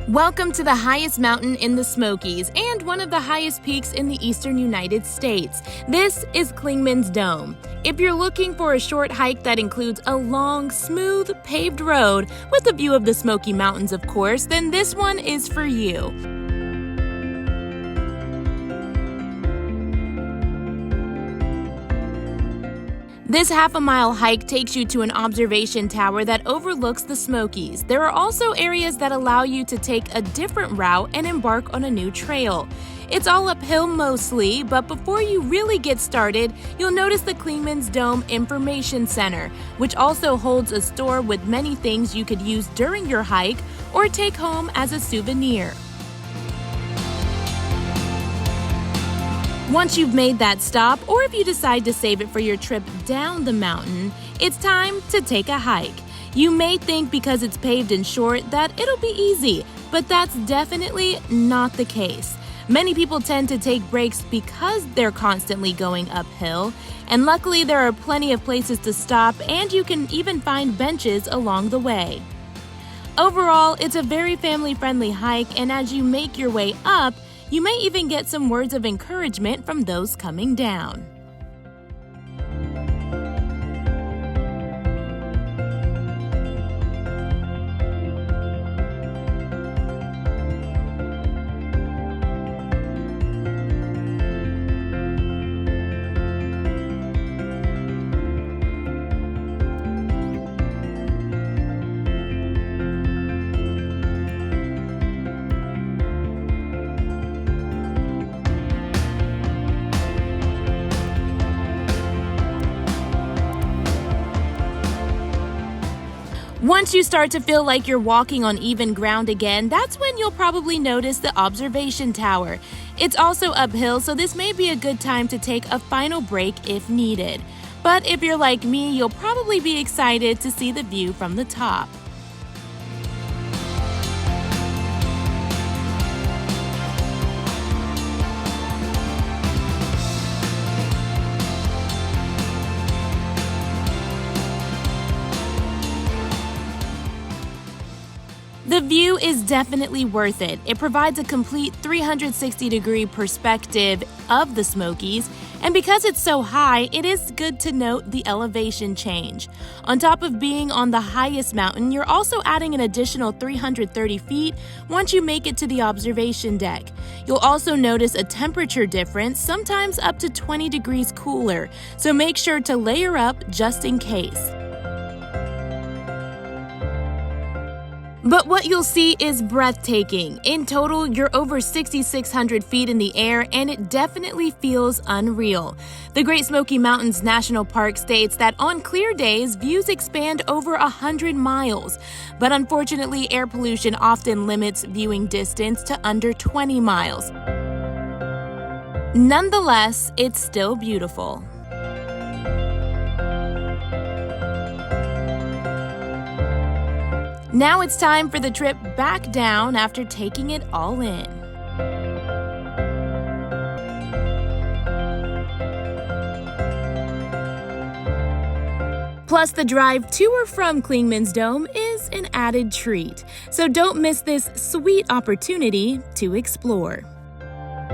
Welcome to the highest mountain in the Smokies and one of the highest peaks in the eastern United States. This is Clingmans Dome. If you're looking for a short hike that includes a long, smooth, paved road with a view of the Smoky Mountains, of course, then this one is for you. This half-a-mile hike takes you to an observation tower that overlooks the Smokies. There are also areas that allow you to take a different route and embark on a new trail. It's all uphill mostly, but before you really get started, you'll notice the Clingmans Dome Information Center, which also holds a store with many things you could use during your hike or take home as a souvenir. Once you've made that stop, or if you decide to save it for your trip down the mountain, it's time to take a hike. You may think because it's paved and short that it'll be easy, but that's definitely not the case. Many people tend to take breaks because they're constantly going uphill, and luckily there are plenty of places to stop and you can even find benches along the way. Overall, it's a very family-friendly hike, and as you make your way up, you may even get some words of encouragement from those coming down. Once you start to feel like you're walking on even ground again, that's when you'll probably notice the observation tower. It's also uphill, so this may be a good time to take a final break if needed. But if you're like me, you'll probably be excited to see the view from the top. The view is definitely worth it. It provides a complete 360-degree perspective of the Smokies, and because it's so high, it is good to note the elevation change. On top of being on the highest mountain, you're also adding an additional 330 feet once you make it to the observation deck. You'll also notice a temperature difference, sometimes up to 20 degrees cooler, so make sure to layer up just in case. But what you'll see is breathtaking. In total, you're over 6,600 feet in the air, and it definitely feels unreal. The Great Smoky Mountains National Park states that on clear days, views expand over 100 miles. But unfortunately, air pollution often limits viewing distance to under 20 miles. Nonetheless, it's still beautiful. Now it's time for the trip back down after taking it all in. Plus, the drive to or from Clingmans Dome is an added treat, so don't miss this sweet opportunity to explore.